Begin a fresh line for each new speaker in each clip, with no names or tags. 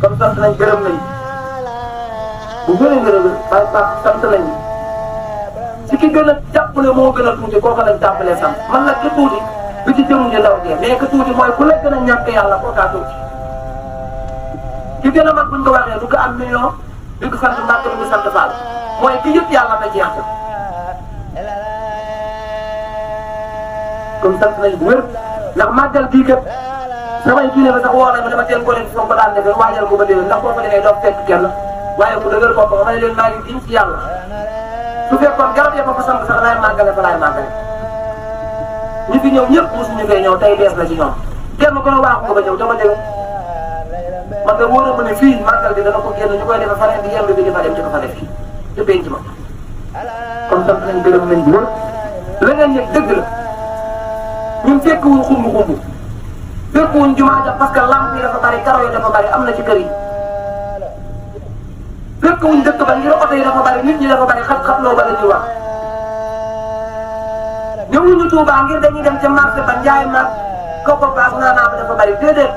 kon sant nañ gërëm nañ bu gën a gërëm bay Pape sant nañ si ki gën a jàpp ne moo gën a tuuti kooku lañ tàmbalee sant man nag ki tuuti du ci jëmu ji ndaw gi mais que tuuti mooy ku la gën a ñàkk yàlla kookaa tuuti ki gën a mag buñ ko waxee du ko am million du ko sant Mbàkke du ko sant Fall mooy ki yëpp yàlla na jeex comme sant nañ bu wér ndax màggal bii kat samay kii ne ba sax woo nañ ma dama teel ko leen fi ko daan defee waajal ko ba déwén ndax boo fa demee doo fekk kenn waaye ku dëgër bopp nga may leen maa ngi diñ ci yàlla su fekkoon garab ya ko sant sax laay màggale fa laay màggale ñi fi ñëw ñëpp mosuñu fee ñëw tey bees la ci ñoom kenn ko ne waaxu ko ba ñëw dama déwén man de wóor na ma ne fii màggal bi dana ko génn ñu koy defee fa leen di yemb bi di fa dem ci ko fa def fii ci penc ma kon sant nañ gërëm nañ bu wér la ngeen yëg dëgg la ñun fekkuwuñ xumb fekkuwuñ jumaa ja parce que lamp yi dafa bari karo yi dafa bari am na ci kër yi fekkuwuñ dëkk ba ngir oto yi dafa bari nit ñi dafa bari xat-xat loo ba la ñuy wax ñëwuñu Tuubaa ngir dañuy dem ca marché ba njaay maag kooku baas naanaa ba dafa bari déedéet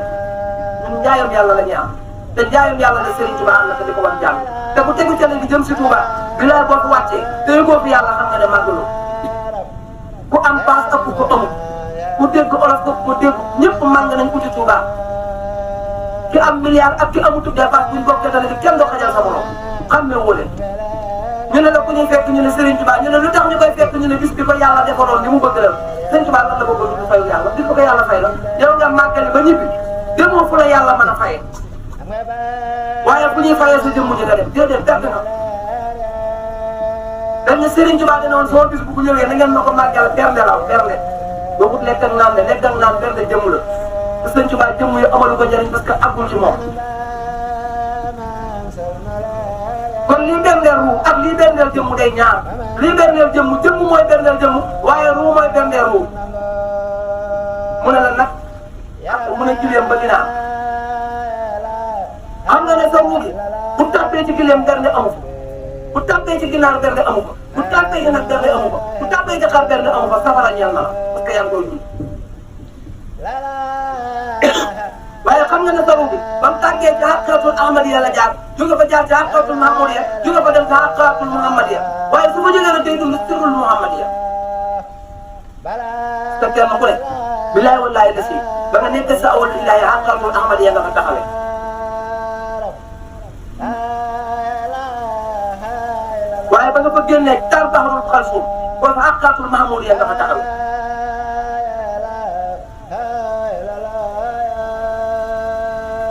ñun njaayam yàlla la ñuy am te njaayam yàlla la Serigne Touba am na te di ko wan jàng te bu tegu ca gi jëm si Touba bi laay boo ko wàccee te yëgoo fi yàlla xam nga ne màggalu ku am paas ëpp ko amul ku dégg olof ëpp ko dégg ñëpp màng nañ uti Touba ki am milliard ak ki amutu dépense buñ bokkee tane bi kenn doo xajal sa morom xam ne wóole ñu ne la ku ñuy fekk ñu ne Serigne Touba ñu ne lu tax ñu koy fekk ñu ne bis bi ko yàlla defaloon li mu bëgg la Serigne Touba lan la bëgg du fayu yàlla bis bi ko yàlla fay la yow nga màggali ba ñibbi demoo fu la yàlla mën a fayee waaye bu ñuy fayee sa jëmm ji nga dem déedéet perte na dañ ne Serigne Touba dina woon sama bis bu ko ñëwee na ngeen ma ko màggal bernde la bernde bokkut lekk ak naan ne lekk ak naan bernde jëmm la te Serigne Touba jëmm yi amalu ko njëriñ parce que àggul ci moom kon lii berndeel ruu ak lii berndeel jëmm day ñaar lii berndeel jëmm mooy berndeel jëmm waaye ruu mooy berndeel ruu mu ne la nag mu ne gileem ba ginaar xam nga ne sa ruu gi bu tàppee ci gileem bernde amu ko bu tàppee ci ginaar bernde amu ko bu tàppee ci nag bernde amu ko bu tàppee ci xar bernde amu ko safara ñeel na la parce que yaa ngi koy dund waaye xam nga ne sa ruu gi ba mu tàggee ci xaqatul ahmadiya la jaar jóge fa jaar ci xaqatul mahmudiya jóge fa dem ci xaqatul muhammadiya waaye su fa jógee nag day dund sirrul muhammadiya te kenn ku ne bilaay wallaay des yi ba nga nekk sa awal ilaahi xaqatul ahmadiya nga fa taxawee waaye ba nga fa génnee tar baxarul xalsum boo fa xaqatul mahmudiya nga fa taxawee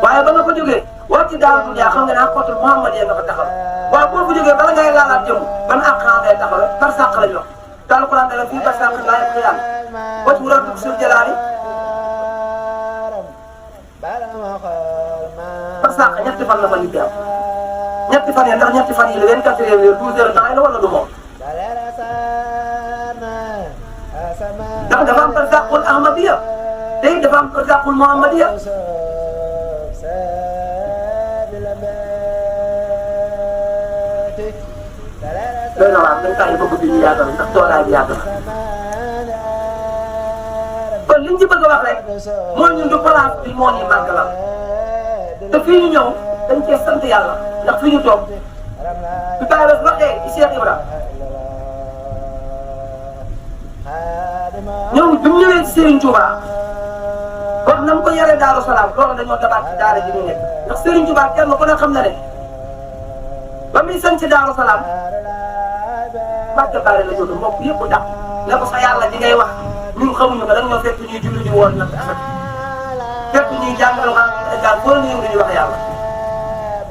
waaye ba nga fa jógee war ci daal du xam nga ne xaqatul muhammadiya nga fa taxaw waaye boo fa jógee bala ngay laalaat jëm ban àq ngay taxawee par sàq lañ wax te alquran ne la fii par sàq laa yëpp yàlla wacc wu rabbuk sul jalaali par sàq ñetti fan la fa nit am ñetti fan yi ndax ñetti fan yi la 24 heures 12 heures temps la wala du moom ndax dafa am par sàqul ahmadiya te it dafa am par sàqul muhammadiya doy na waar dañ tax ñu bëgg ñu yaatal ndax toolaay bi yaatal kon liñ ci bëgg a wax rek mooy ñun du place bi moo ñuy màggalal te fii ñu ñëw dañ cee sant yàlla ndax fii ñu toog bi Baye Bass waxee ci Cheikh Ibra ñëw bi mu ñëwee ci Serigne Touba wax na mu ko yaree Daaru Salaam loolu dañoo tabaat ci daara ji ñu nekk ndax Serigne Touba kenn ku ne xam na ne ba muy sañ ci Daaru Salaam Mbàkke Bari la jóge mbokk yëpp dàq ne ko sa yàlla ji ngay wax ñun xamuñu ko dañ ñoo fekk ñuy julli ji woon nag affaire fekk ñuy jàngal daal boo ñëwee dañuy wax yàlla.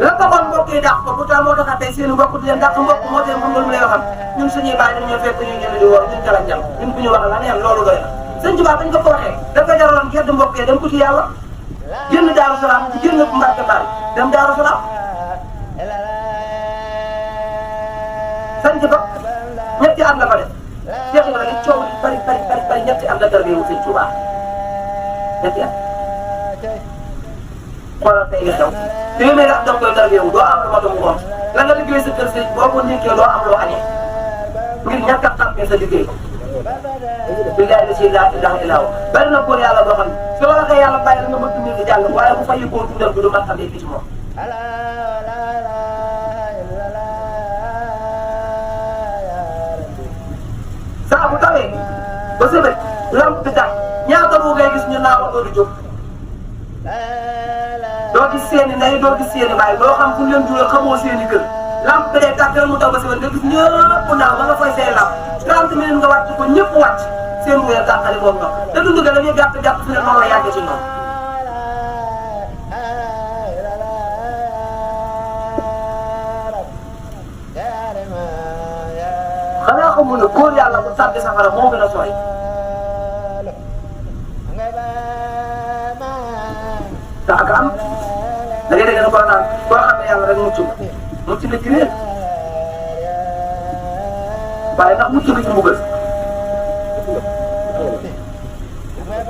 la taxoon mbokk yi dàq ko pourtant moo tax tey seen mbokk di leen dàq mbokk moo tee mën nga lu lay waxal ñun suñuy bàyyi dañ ñoo fekk ñuy julli ji woon ñun jalañ jam ñun bu ñu wax la neen loolu doy na. sëñ Tuubaa bañ ko ko waxee dafa jaraloon gedd mbokk yi dem ko ci yàlla génn Daaru Salaam génn Mbàkke Bari dem Daaru Salaam sant ba ñetti at la fa def Cheikh Ibrahima ne coow li bari ñetti at la tarbiya wu Sëñ Tuubaa ñetti at xoolal tey nga xew téeméer at da nga koy tarbiya wu doo am lu ma doon ngoon la nga liggéey sa kër sëñ boo ko nekkee doo am loo añee ngir ñàkk a tàmbee sa liggéey ko. billahi la si laa ilaha illa hu bari na góor yàlla boo xam ne su la waxee yàlla bàyyi la nga bëgg nit di jàll waaye bu fay góor dundal bi du mat amee fii ci moom saa bu tawee ba sëbët lamp bi tax ñaata bu ngay gis ñu naawatoo di jóg doo gis seeni ndey doo gis seeni baay doo xam fu leen jural xamoo seeni kër lamp bi day tàkkal mu taw ba sëbët nga gis ñëpp naaw ba nga fay say lamp 30 minutes nga wàcc ko ñëpp wàcc seen weer gàttali boobu noonu te dund ga dañuy gàtt gàtt fi ne noonu la yàggee ci ñoom. xanaa xamul ne góor yàlla bu sàbbi safara moo gën a sooy. te ak am da ngay dégg ne koo naan koo xam ne yàlla rek mucc na ci réer waaye ndax mucc na ci mbugal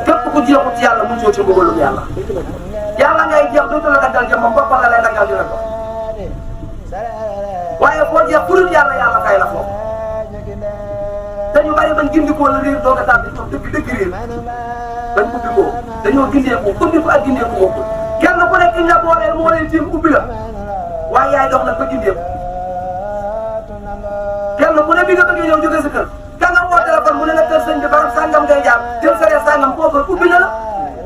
képp ku jeexut ci yàlla muccoo ci mbugalum yàlla yàlla ngay jeex dootu la daggal jëm moom boppam la lay daggal di la ko waaye boo jeex ku dul yàlla yàlla fay la foofu dañu bari bañ gindikoo la réer doog a tàbbi ñoom dëgg réer bañ ubbi ko dañoo gindeeku ubbi ko ak gindeeku bokkul kenn ku nekk ña booleel moo leen tiim ubbi la waaye yaay dox nag ba gindeeku kenn ku ne bi nga bëggee ñëw jóge sa kër ka nga woo téléphone mu ne la kër sëñ bi barab sàngam ngay jaar jël sa reer sàngam kooku ubbi na la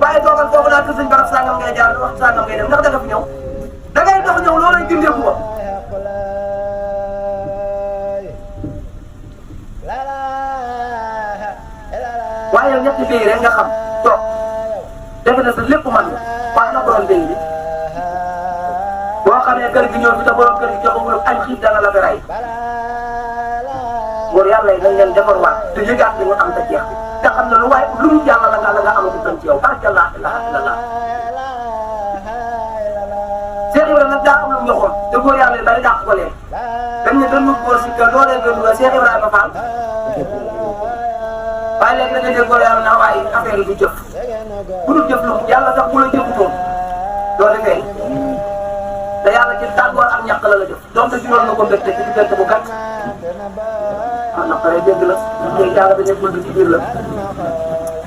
waaye toogal foofu naa kër sëñ barab sàngam ngay jaar wax sàngam ngay dem ndax da nga fi ñëw da ngay dox ñëw loolay gindeeku ba waaye yow ñetti béy rek nga xam toog def na sa lépp man la waaye na borom béy bi boo xamee kër gi ñëw fi te borom kër gi joxagul añ xiif dana la fi rey góor yàlla yi nañ leen defarwaat te yëgaat li nga am te jeex te xam ne lu waaye lu ñu yàlla la nga amagu gën ci yow barke laa ilaha illallah Cheikh Ibrahima nag daa am lu mu waxoon te góor yàlla yi bari dàq ko leen dañ ne dañ ma góor si kër loolee gën nga Cheikh Ibrahima Fall waaye léegi da nga dégg góor yàlla naa waaye affaire yi du jëf bu dul jëf lu yàlla sax bu la jëfutoon doo defee te yàlla ci tàggoor ak ñàkk la la jëf donte juróom na ko mbégte ci diggante bu gàtt waaw naqaree dégg la léegi yàlla dañuy bëgg ci biir la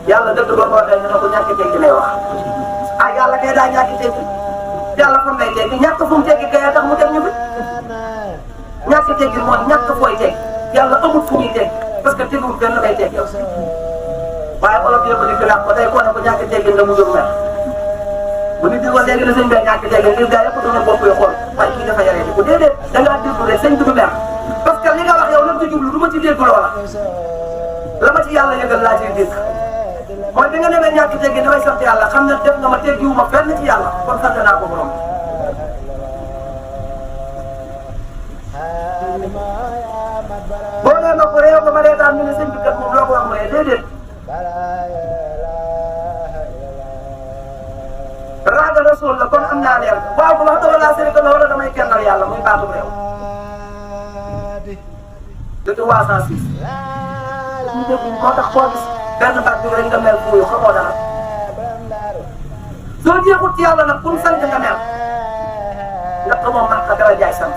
yàlla dëgg ba ko waxee ñu ne ko ñàkk teggi lay wax ah yàlla kay daa ñàkk teggi yàlla fan lay teggi ñàkk fu mu teggi kay tax mu teg ñu fi ñàkk teggi mooy ñàkk fooy teggi yàlla amul fu muy teggi parce que teguwul benn lay teggi yow waaye olof yëpp di fi ko tey koo ne ko ñàkk teggi nga mu jóg mer bu nit di ko léegi ne sëñ bi ñàkk teggi ngir gaa yëpp doon bopp yi xool waaye kii dafa yaree ko déedéet da ngaa déglu rek sëñ bi du mer parce que li nga wax yow lan ci jublu du ma ci dégg loola la ma ci yàlla yëgal laa ciy dégg mooy bi nga demee ñàkk teggi damay sant yàlla xam ne def nga ma teggiwuma fenn ci yàlla kon sant naa ko borom boo nee ma ko réew ba ma reetaan ñu ne sëñ bi kat moom loo ko wax mu ne déedéet raaga rasul la kon am naa leer waaw bu wax dëgg laa sëriñ la wala damay kennal yàlla muy baatu réew de 306 ñu dégg moo tax koo gis benn baat bi rek nga mel fuuyu xamoo dara soo jeexut ci yàlla nag pour sant nga mel ndax moom man ka dara jaay sant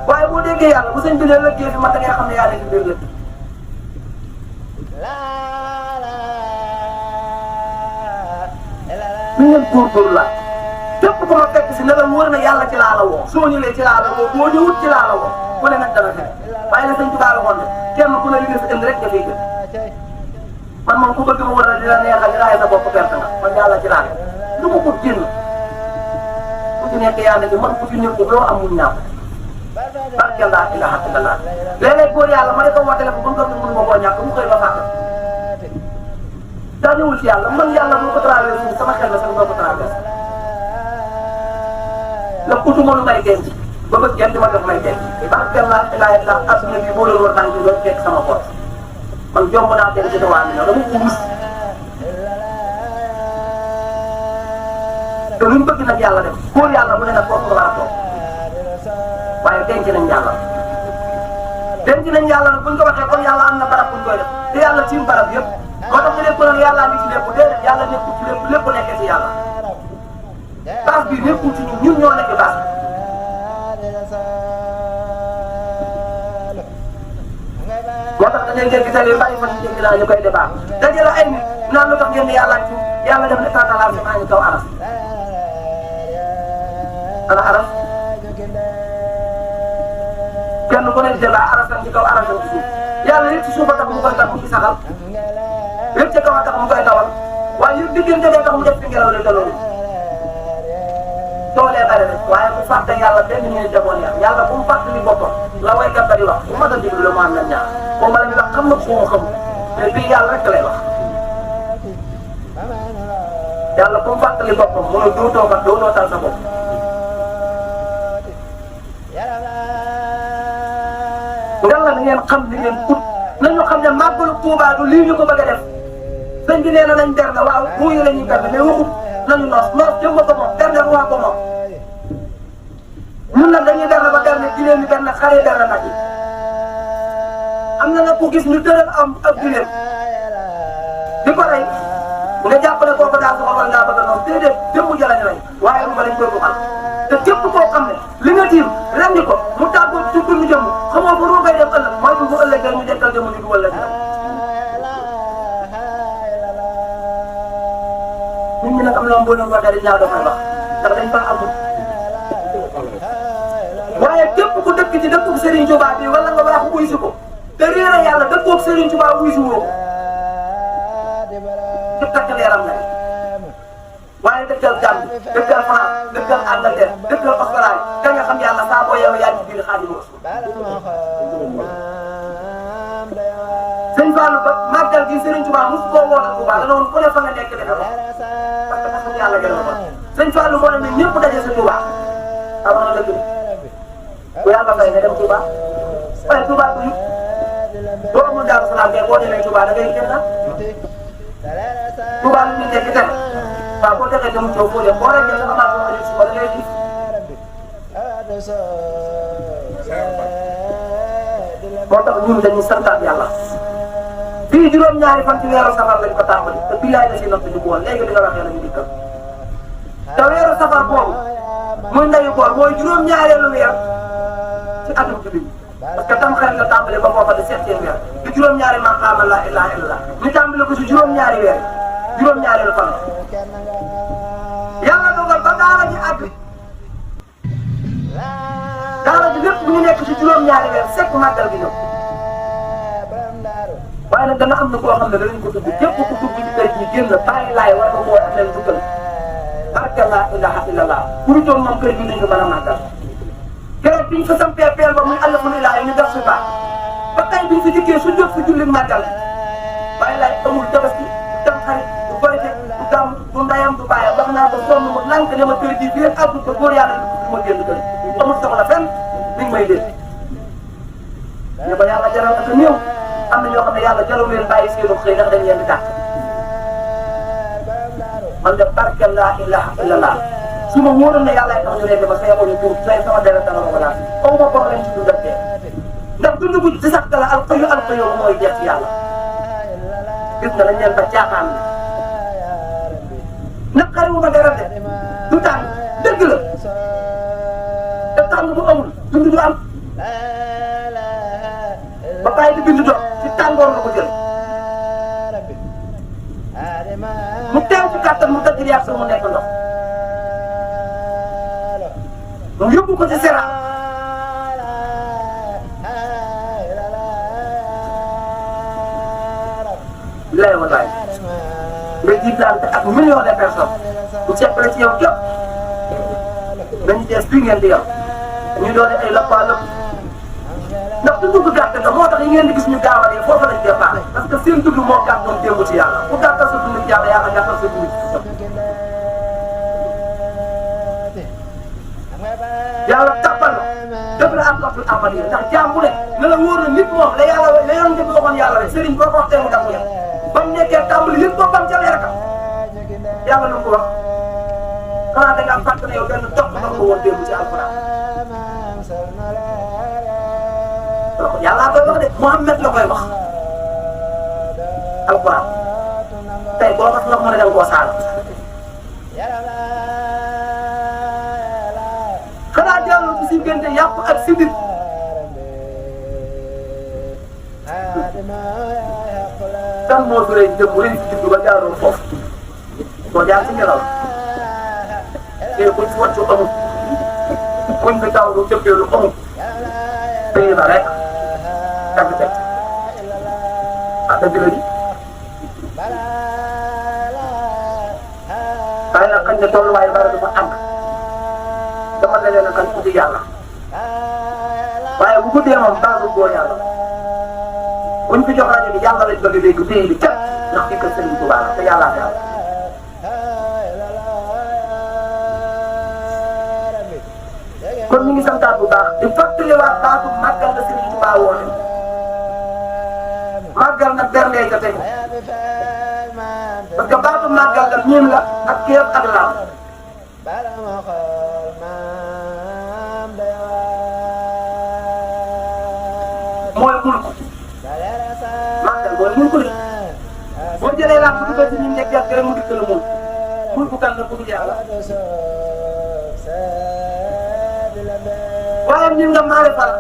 waaye boo déggee yàlla bu sëñ bi ne lëggee fi man da ngay xam ne yaa nekk biir lëgg ñu ngeen góorgóorlu la képp ku ma fekk si ne la wóor na yàlla ci laa la woo soo ñëwee ci laa la woo boo ñëwut ci laa la woo ku ne nag dana fekk waaye nag sëñ Tuubaa la woon ne kenn ku ne li nga fi indi rek nga fiy gën man moom ku bëgg ma war a di la neexal di laaj sa bopp perte nga man yàlla ci laa ne lu ma ko génn ku ci nekk yàlla ci man ku ci ñëw loo am muñ naa ko barke laa ilaha illallah léeg-léeg góor yàlla ma ne ko wootee ko ba nga xam ne mënu ma koo ñàkk mu koy ba fàtte daa ñëwul ci yàlla man yàlla moo ko traversé sama xel la sax moo ko traversé ndax utuma lu may denc ba bëgg kenn di ma def may denc barke laa ilaha illallah adduna bi boo doon war tànk doon fekk sama bopp man jomb naa denc te waa mi dama ko mus te luñ bëgg nag yàlla def góor yàlla mu ne nag foofu nga war a toog waaye denc nañ yàlla denc nañ yàlla nag buñ ko waxee kon yàlla am na barab buñ koy def te yàlla ci barab yëpp moo tax ñu ne ko yàlla ngi ci lépp déedéet yàlla nekkul ci lépp lépp nekkee ci yàlla base bi nekkul ci ñun ñoo nekk base bi. moo tax dañuy dégg télé yu bari fan yu dégg naa ñu koy débat dajale ay nit naan lu tax ngeen di yàlla ci yàlla def ne tànnalaat si maa ngi kaw aras ana aras kenn ku ne jël arasam ci kaw arasam ci suuf yàlla yëpp ci suuf a tax mu koy tax mu ci saxal yëpp ci kaw a tax mu koy tawal waaye yëpp diggante bee tax mu def fi ngelaw li te loolu toolee bare rek waaye bu fàtte yàlla benn ñu demoon yàlla bu mu fàttali boppam la waykat ba di wax bu ma doon déglu la mu am na ñaar moom la ñu wax xam na fu mu xam mais bii yàlla rek lay wax yàlla bu mu fàttali boppam mu ne dootoo kat dootoo tal sa bopp ngal la na ngeen xam li ngeen ut nañu xam ne màggalu Tuubaa du lii ñu ko bëgg a def sëñ bi nee na nañ der na waaw muuyu la ñuy berne mais waxut nañu noos jëm ko moom berne waa ko moom ñun nag dañuy berne ba berne giléem yi berne xaree berne nag yi am na nag ku gis ñu tëral am ab giléem di ko rey nga jàppale kooku daa soxla wala ngaa bëgg a noonu déedéet jëmmu jëlañ rey waaye lu ma lañ koy buxal te képp koo xam ne li nga tiim rendi ko mu tàggoo ci dund jëmm xamoo ko ruugay dem ëllëg mooy bu ëllëgee ñu dekkal jëmm ñu dugal la ci nit ñi nag am na moom boo leen waxee dañ ñaaw dafay wax ndax dañ faa amul waaye képp ku dëkk ci dëkkub Serigne Touba bi wala nga wax wuy si ko te réer a yàlla dëkkoog Serigne Touba wuy si woo ci takk leeram la waaye dëkkal Gambie dëkkal France dëkkal Angleterre dëkkal Australie da nga xam yàlla saa boo yow yaa ci biir Xaadimu Rasuul sëñ Fallou ba màggal gi Serigne Touba mosu koo woote Touba la noonu ku ne fa nga nekk defe ko parce que taxul yàlla gën a ko sëñ Fallou moo ne ñëpp daje sa Touba amoon na dëgg bu yàlla fay nga dem Touba waaye Touba du ñu boo amul Daaru Salaam boo demee Touba da ngay génn Touba lu ñu nekk dem waaw boo defee dem Thiaw foo dem boo rek sa amaat boo xam ne da ngay gis moo tax ñun dañuy santaat yàlla fii juróom-ñaari fan ci weeru safar lañ ko tàmbali te bilaay la si natt di bool léegi di nga waxee nañu dikkal te weeru safar boobu muy ndeyu koor mooy juróom-ñaareelu weer ci atum jullit parce que tam xarit la tàmbali ba foofa di septième weer di juróom-ñaari maqaama laa ilaaha illallah ñu tàmbali ko si juróom-ñaari weer juróom-ñaareelu fan yàlla dogal ba daara ji àgg daara ji lépp bu ñu nekk si juróom-ñaari weer sekk màggal gi ñëw waaye nag dana am na koo xam ne danañ ko tudd képp ku dugg ci kër gi génn bàyyi laay war nga koo am leen dugal barke laa ilaha illallah pour toog moom kër gi nañu mën a màggal keroog biñ fa sampee peel ba muy alhamdulilah ñu def si baax ba tey biñ fi dikkee su jot fi julli màggal bàyyi laay amul tabaski tam xarit du korite du gàmm du ndayam du bàyyam wax naa ko sonn mu lànk ne ma kër gi fii àggu ko góor yàlla du ma génn kër amul soxla fenn ni may dégg ne ba yàlla jaral ak néew am na ñoo xam ne yàlla jarul leen bàyyi seenu xëy ndax dañ leen di tàkk man de barke laa ilaha illallah su ma wóoroon ne yàlla tax ñu leen di ma say xool pour say sama deret dana ma ko laal aw ma problème ci dundal dee ndax dund bu ci sax la alxayu mooy jeex ci yàlla gis nga dañ leen ba caaxaan naqari wu ma dara de du tàng dëgg la te tàng bu amul dund du am ba bàyyi di bind dox ci tàngoor la ko jël mu teew ci kàttan mu dëgg yàq mu nekk ndox mu yóbbu ko ci sera lay walaay nga jiitlante ak million de personnes bu seppale ci yow képp dañu tees bi ngeen di yor ñu doon ay lappaa lëpp ndax du dugg gàtt nga moo tax yi ngeen di gis ñu gaawalee foofu lañ départ parce que seen dugg moo gàttoon démb ci yàlla ku gàttal sa dund ci yàlla yàlla gàttal sa dund yàlla tàppal la def la am toppul amal yi ndax jaam bu ne na la wóor na nit moom la yàlla la yoon njëkk waxoon yàlla rek sëriñ boo ko wax tey mu def yàlla ba mu nekkee tàmbali yëpp boppam ca leer ka yàlla lu ko wax xanaa da ngaa fàtt ne yow benn topp nga ko woon démb ci alquran yàlla koy wax de Muhammad la koy wax alquran tey boo tax nga mën a dem koo saal xanaa jàllul ci si gënte yàpp ak sidit kan moo fi rëy jëm rëy si juddu ba jaaroo foofu boo jaar si ngelaw te buñ fi wàccu amul buñ fi taw lu jëppee lu amul pays ba rek dagg teg dëgg la ji waaye nag xëy na tolluwaayu bara dafa àgg dama ne leen a kan uti yàlla waaye bu guddee moom baaxul góor yàlla buñ fi jox rajo bi yàlla lañ bëgg a dégg pays bi cat ndax fii kër Serigne Touba la te yàllaa yàlla kon ñu ngi santaat bu baax di fàttaliwaat baatu màggal la Serigne Touba woote màggal nag bernde ca tey parce que baatu màggal la miin la ak kéem ak laam mooy mulk màggal mooy mulk li boo jëlee laam bu duggee si ñun nekk yàgg rek mu dikk la mulk kan la bëgg yàlla waaye ñun nga maale fara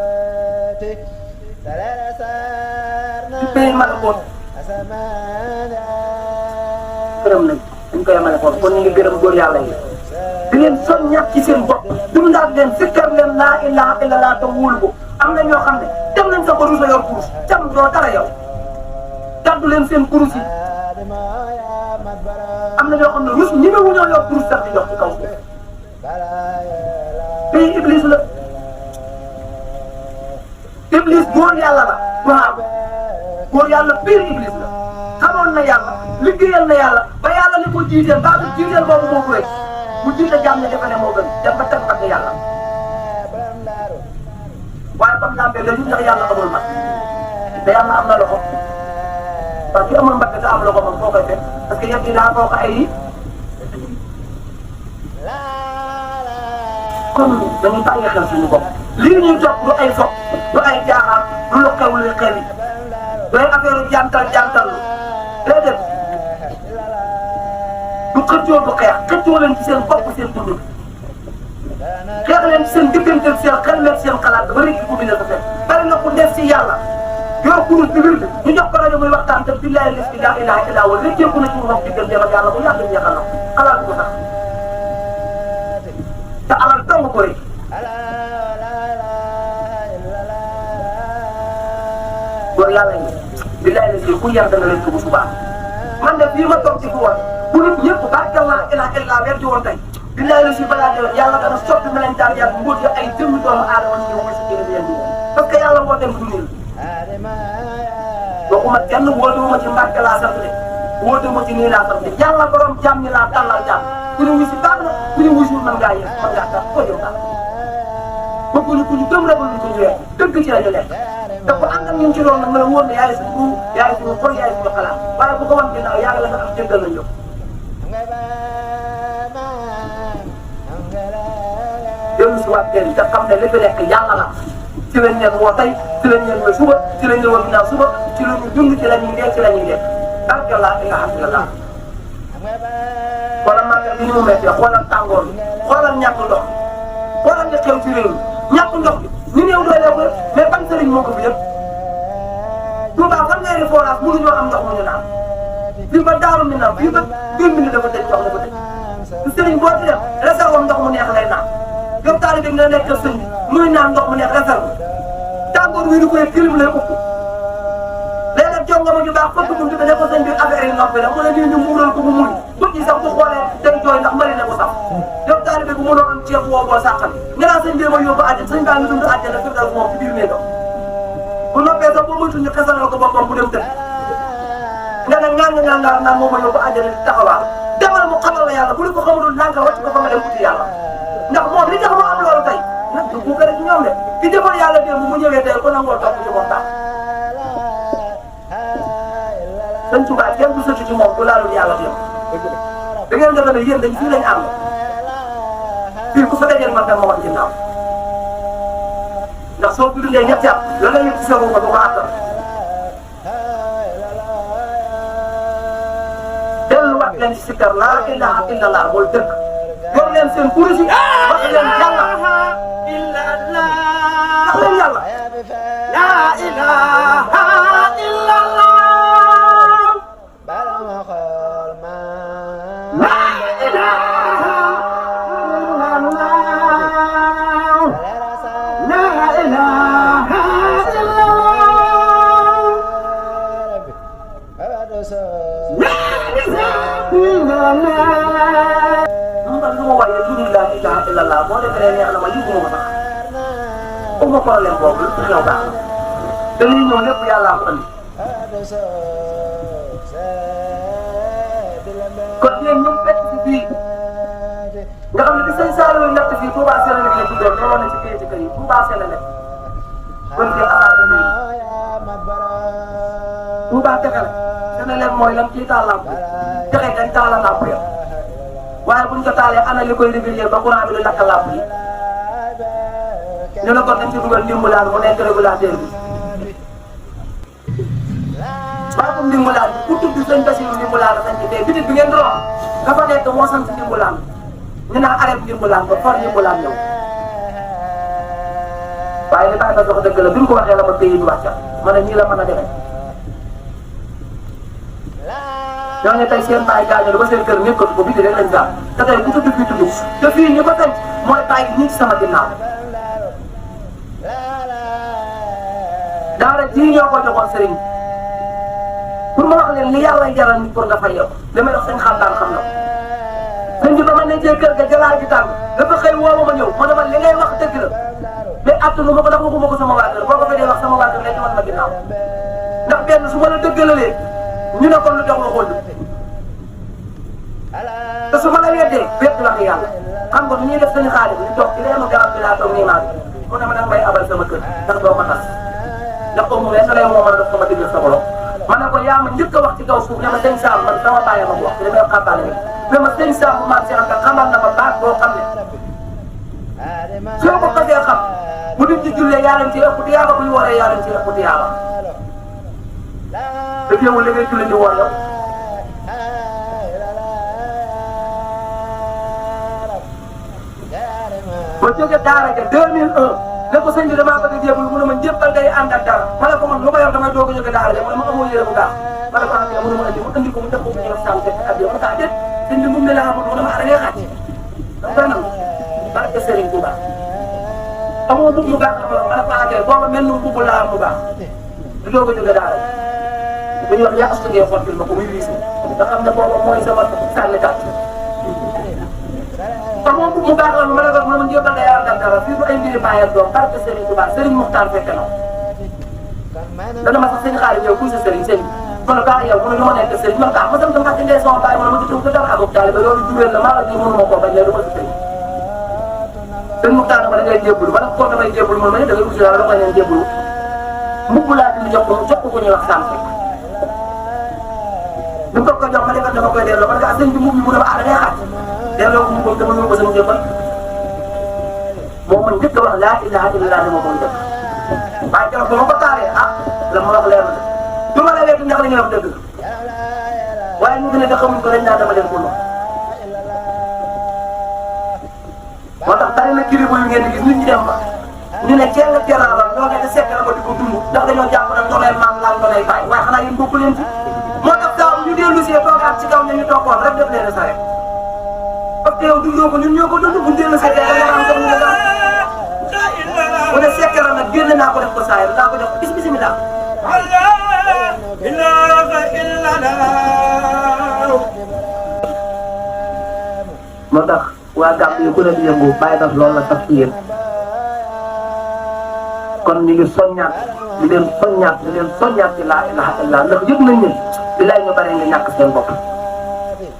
ci pays Malakoot gërëm nañ dañ koy amale foofu kon ñu ngi gërëm góor yàlla yi di leen soññaat ci seen bopp dundaat leen sikkar leen laa ilaha illallah te wóolu ko am na ñoo xam ne dem nañ sa ko rusa yor kurus cam doo dara yow gàddu leen seen kurus yi am na ñoo xam ne rus ñi ma wuñoo yor kurus sax di jox ci kaw suuf pays Iblis la Iblis góor yàlla la waaw góor yàlla pire Iblis la xamoon na yàlla liggéeyal na yàlla ba yàlla ni ko jiiteel baatu jiiteel boobu moo ko wéy bu jiite jàmm ne defe ne moo gën dem ba teg ak yàlla waaye comme lambee la ñu ndax yàlla amul mat te yàlla am na loxo parce que amul mat te am loxo moom foo koy fekk parce que yëpp daa foo ko ay yi kon dañuy bàyyi xel suñu bopp lii ñuy topp du ay fo du ay jaaxaan du lu xew li xew yi doy affaire jantal déedéet du xëccoo du xëccoo leen ci seen bopp seen dund xeex leen ci seen diggante seen xel leen seen xalaat ba léegi bu bindee ko fekk bari na ku des si yàlla yor kurus bi wir ñu jox ko rajo muy waxtaan te billahi la ilaha illa huwa léegi na ci wax digganteem ak yàlla bu yàgg jeexal na xalaat ko sax te alal dong ko rek góor yàlla yi billahi la ku yar da nga leen ko bu subaa man de fii ma toog ci fu woon bu nit ñëpp barkal naa ilaha illa weer di woon tey billahi la balaa déwén yàlla dana soppi ma leen daal yàlla mbóot ya ay jëmmi doomu aadama ñu wax si kii leen di parce que yàlla moo dem du nii waxuma kenn wootewuma ci Mbàkke laa sant de wootewuma ci nii laa sant de yàlla borom jàmm ñi laa tàllal jàmm ku ñu wisi baax na ku ñu wisul mën ngaa yéen mën ngaa tax ko jëm tax bëgguñu ku ñu gëm la bëgguñu ko ñu weer dëgg ci la ñu nekk te ku ànd ak ñun ci loolu nag nga la wóor ne yaay suñu yaay suñu xol yaay suñu xalaat waaye bu ko wan ginnaaw yàlla la nga am jëggal nañ jóg dellu si waat teen te xam ne li fi nekk yàlla la ci lañ leen woo tey ci lañ leen woo suba ci lañ leen woo ginnaaw suba ci la ñu dund ci la ñuy dee ci la ñuy dee barke laa di nga xam ne la xoolal màggal bi ni mu métti xoolal tàngoor bi xoolal ñàkk ndox xoolal li xew ci réew mi ñàkk ndox bi ñu néew doole ko mais ban sëriñ moo ko fi yëpp Touba fanweeri forage mënuñoo am ndox mu ñu naan fii ba Daaru Minam fii ba 2000 dafa tëj ndox dafa tëj sëriñ boo ci dem réserve ndox mu neex lay naan yow taalibe bi nga nekk sëñ bi muy naan ndox mu neex réserve tàngoor wi di koy kilim lay ëpp léegi nag jongo ma ju baax fëgg buntu bi ne ko sëñ bi affaire yi noppi la mu ne nii ñu muural ko mu muñ bët yi sax bu xoolee day jooy ndax mari ne ko sax yow taalibe bi mënoo am ceeb woo boo sàqal nga naan sëñ bi ma yóbbu àjjana sëñ baa ngi dund àjjana fi dal moom ci biir néegam bu noppee sax boo moytu ñu xesalal ko boppam bu dem tëdd nga ne ngaan naan moom ma yóbbu àjjana di taxawaal demal mu xamal la yàlla bu ñu ko xamalul lànk wàcc ko fa nga dem uti yàlla ndax moom li tax mu am loolu tey nag du ko rek ñoom de ki defoon yàlla démb mu ñëwee tey ko nangoo topp ci moom tax sëñ Tuubaa kenn du sëtu ci moom ku laalul yàlla démb da ngeen defe ne yéen dañ fii lañ ànd fii ku fa dajeel man tam ma wax ginnaaw ndax soo fi dundee ñetti at la nga yëg ci sa ruuba du ko àttan delluwaat leen ci sikkar laa ilaha illallah mooy dëgg yor leen seen kuréel yi wax leen yàlla wax leen yàlla laa ilaha illallah laa ilaha illallah illallah boo defee neex na ma yëgu ma ko sax comme problème boobu lu ñëw baax na te lii ñëw lépp yàllaa ko andi kon yéen ñoom fekk si bii nga xam ne bi sëñ Saliou nekk fii Touba Sélé la tuddoon looloo na ci kayiti kër yi Touba Sélé la kon fii asaare nii Touba texe la dana leen mooy lan ciy taal lamp texe dañ taal lamp ya waaye buñ ko taalee ana li koy régulier ba courant bi di lakk lamp yi ñu ne kon dañ ci dugal ndimbalaan mu nekk régulateur bi baaxum ndimbalaan bi ku tudd sëñ Bassirou ndimbalaan la sañ ci tey bitig bi ngeen doon nga fa nekk moo sant ndimbalaan ñu naan arrêté ndimbalaan ba far ndimbalaan ñëw waaye li tax na wax dëgg la bi ñu ko waxee la ma téye ñu wàcca ma ne ñii la mën a demee ñooñu tey seen baay gaañu ba seen kër nekkatu ko biti rek lañ gaaw te tey ku tudd fii tudd te fii ñu ko tënk mooy bàyyi ñii ci sama ginnaaw daara ji ñoo ko joxoon sëriñ pour ma wax leen li yàlla jaral nit pour nga fay yow li may wax seen xam-xam xam na ko sëñ bi ba ma nekkee kër ga jalaar gi tàng dafa xëy woo ma ñëw ma ne ma li ngay wax dëgg la mais attanu ma ko ndax waxuma ko sama waa kër boo ko fee wax sama waa kër léegi wan ma ginnaaw ndax benn su ma la dëggalalee ñu ne kon lu jox la xool te su ma la weddee bépp la ko yàlla xam nga nu ñuy def seen xaalis ñu toog ci leenu garab bi laa toog nii maa mu ne ma danga may abal sama kër ndax doo ma tas ndax ko mu wees lay moo mën a def sama digg sa borom ma ne ko yaa ma njëkk a wax ci kaw suuf ne ma sëñ Sam man sama bàyyi ma ko wax li may xabaale ni mais ma sëñ Sam bu maam si xam nga xamal na ma baat boo xam ne soo ko xasee xam bu nit ci jullee yaa leen ci ëpp tiyaaba bu ñu waree yaa leen ci ëpp tiyaaba te teewul li ngay julli di woor yow ba jóge daara ja 2001 ne ko sëñ bi damaa bëgg a jébul mu ne ma njëbbal day ànd ak dara ma ne ko man lu ma yor damay doog a jóge daara ja mu ne ma amoo yére bu baax ma ne ko xam ne mënu ma andi mu andi ko mu def ko ñu def sàmm fekk ak yow ma kaa déet sëñ bi moom ne la xamul mu ne ma da ngay xàcc dama koy nangu barke Serigne Touba amoo mbubb mu baax la ma ne ko àggee booba mel ni mbubb laa am mu baax du doog a jóge daara bu ñu wax yaa astugee xottil ma ko muy wiisi nga xam ne booba mooy sama sànni gàtt amoo mbubb mu baax la ma ne ko mu ne ma njëbbal day ànd ak dara fii du ay mbiri bàyyal doom barke Serigne Touba Serigne Mokhtar fekke na dana ma sax sëñ xaalis yow kuy sa Serigne sëñ ma ne ko yow mu ne lu ma nekk Serigne ma ne ko ma dem tam xasee ndey sama baay ma ne ma ci tëw ko dara ak taaliba loolu jubeel la maa la ji mënu ma koo bañ du ma si Serigne sëñ Mokhtar ma da ngay jébbalu ma ne ko damay jébbalu ma ne da ngay usi la koy neen jébbalu mbubb laa dindi jox ko ñuy wax sàmm bi mu ko jox ma ne ko dama koy delloo ma ne ko sëñ bi mbubb bi mu ne ma da ngay xaaj delloo ko mbubbam dama ñëw ko sama jëbbal moom man njëkk a wax laa ilaha illallah dama koy def waaye keroog ba ma ko taalee la ma wax leer na du ma la wéet ndax li nga wax dëgg waaye ñu gën a xamuñ ko dañ naan dama dem pour moo tax bari na kilifa yu ngeen di gis nit ñi dem ba ñu ne teel a teraanga ñoo ne sekk na ko di ko dund ndax dañoo jàpp nag dooleel maam laal dooleel bàyyi waaye xanaa yéen bokku leen ci moo tax saa ñu dellu si toogaat ci kaw ne ñu toogoon rek def leen sa rek parce que yow dundoo ko ñun ñoo ko dund buñ dellu see teel a am comme ñu la mu ne sekk na nag génn naa ko def ko saa yi naa ko def bismillah moo tax waa Gàmbi yi ku ne di yëngu bàyyi daf loolu la sax ci yéen kon ñu ngi soññaat di leen soññaat ci laa ilaha illallah ndax yëg nañ ne bilaay ñu bare nga ñàkk seen bopp.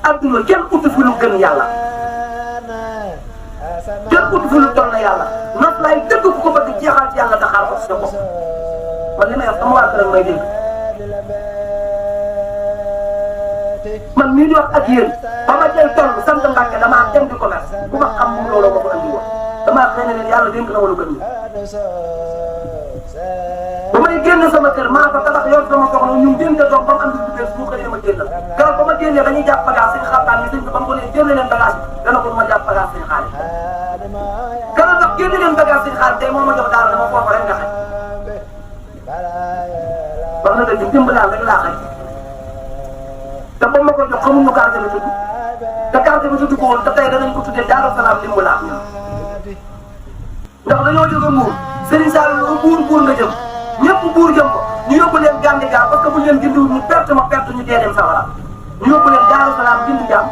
adduna kenn utu fi lu gën yàlla kenn utu fi lu toll na yàlla naf laay dëgg ku ko bëgg jeexal ci yàlla daxaar ko sa bopp man li may wax sama waa kër may dégg man mii di wax ak yéen ba ma jël toll sant Mbàkke damaa dem di commerce bu ma xam moom looloo ma ko andi woon damaa xëy na leen yàlla dénk na wala gën ba may génn sama kër maa fa tabax yor sama soxla ñu génn doom ba mu am lu bees bu xëyee ma génnal keroog ba ma génnee dañuy jàpp bagage seen xabaar yi sëñ bi ba mu ko nee génne leen bagage bi dana ko ma jàpp bagage seen xaalis keroog nag génne leen bagage seen xaalis tey moo ma jox daal dama foofu rek nga xëy wax na dëgg dimbalaa rek laa xëy te ba ma ko jox xamuñu carte bi tudd te carte bi tudd ko woon te tey danañ ko tuddee Daaru Salaam dimbalaa ndax dañoo jóge Mbuur Serigne Saliou buur nga jëm ñëpp buur jëm ko ñu yóbbu leen gànde gaal parce que bu ñu leen gindiwul ñu perte ñu dee dem sawara ñu yóbbu leen Daaru Salaam gindi jaam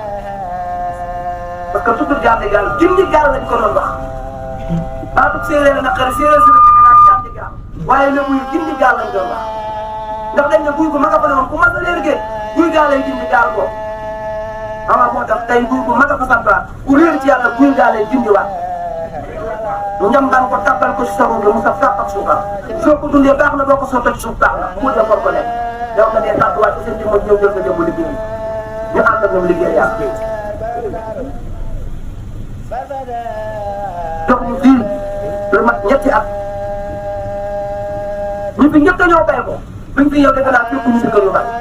parce que tudd jàmm gaal gindi gaal lañ ko doon wax baatu séeréer la naqari séeréer si la ci naan jàmm gaal waaye léegi muy gindi gaal lañ doon wax ndax dañ ne guy gu mag a fa ne woon ku mas a leer géej guy gaal lay gindi gaal ko waaw moo tax tey guy gu mag a fa santuwaat ku réer ci yàlla guy gaal lay gindiwaat njambaan ko tàbbal ko si sa ruuge mu saf sàpp ak suukar soo ko dundee baax na boo ko sottee ci suuf baax na mu de for ko nekk yow nga dee tàbbiwaat ci seen jëmm ñëw jël sa jëmm liggéey ñu ànd ak ñoom liggéey yàlla jox ñu fii lu mat ñetti at ñu fi ñëpp dañoo bay ko buñ fi ñëw defe naa fépp ñu si kër yu bari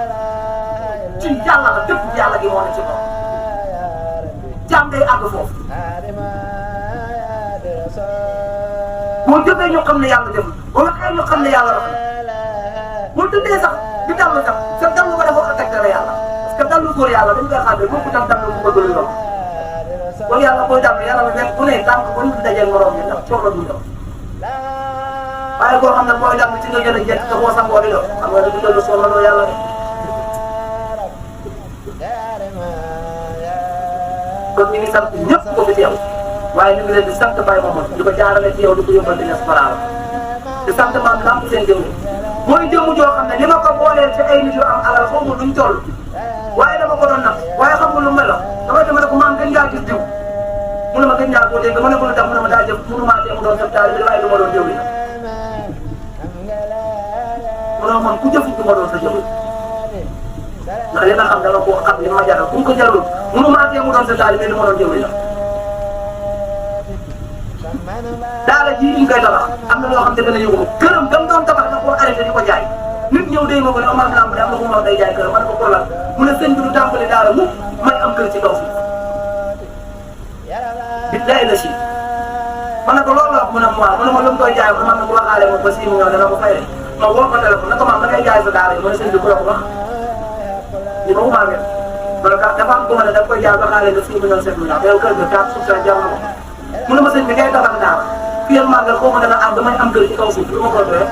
ci yàlla la fépp yàlla gi moo ne ci kaw jaam day àgg foofu boo jëfee ñu xam ne yàlla jëf boo waxee ñu xam ne yàlla rafet boo tëddee sax di dallu sax sa dallu ko dafa tegtale yàlla parce que dallu góor yàlla dañ koy xàmmee boo ko tam dallu mu bëgg lu yomb kon yàlla booy dallu yàlla la fekk ku ne tànk ba ñu dajee morom bi ndax coono du yomb waaye boo xam ne booy dallu ci nga jël a jekk te boo sangoo di yomb xam nga ne du dellu sonn loolu yàlla de kon ñu ngi sant ñëpp ko fi teew waaye ñu ngi leen di sant Baye Mamadou di ko jaarale ci yow di ko yóbbal di leen faral di sant maam lamp seen jëmm mooy jëmm joo xam ne li ma ko booleel ci ay nit yu am alal xaw ma luñ toll waaye dama ko doon nag waaye xam nga lu mel la dama dem ne ko maam gën ngaa gis diw mu ne ma gën ngaa koo dégg ma ne ko lu tax mu ne ma daa jëf mënu maa tee mu doon sa taal bi waaye du ma doon jëw yi mu ne man ku jëfu du ma doon sa jëw yi ndax li nga xam dama koo xam li ma jaral ku ko jarul mënu maa tee mu doon sa taal bi du ma doon jëw yi daara ji ñu koy tabax am na loo xam ne dana yëngu këram gam doon tabax da koo arrêté di ko jaay nit ñëw dégg nga ko ne Omar Lamb de am na ku ma day jaay këram ma ne ko xoolal mu ne sëñ bi du tàmbali daara mu may am kër ci kaw suuf billahi la si ma ne ko loolu la wax mu ne mu ne ma lu mu koy jaay man na ko waxaale moom ba 6 millions dana ko fay de ma woo ko téléphone naka maam da ngay jaay sa daara yi mu ne sëñ bi ku la ko wax li ma umaa ngeen ma ne ko dafa am ko ma ne da koy jaay waxaale nga 6 millions 7 millions te yow kër ga taat suuf sa jar na ko mu ne ma sëñ bi ngay tabax daara fii ak màggal xaw ma dana am damay am kër ci kaw suuf lu ma ko doyee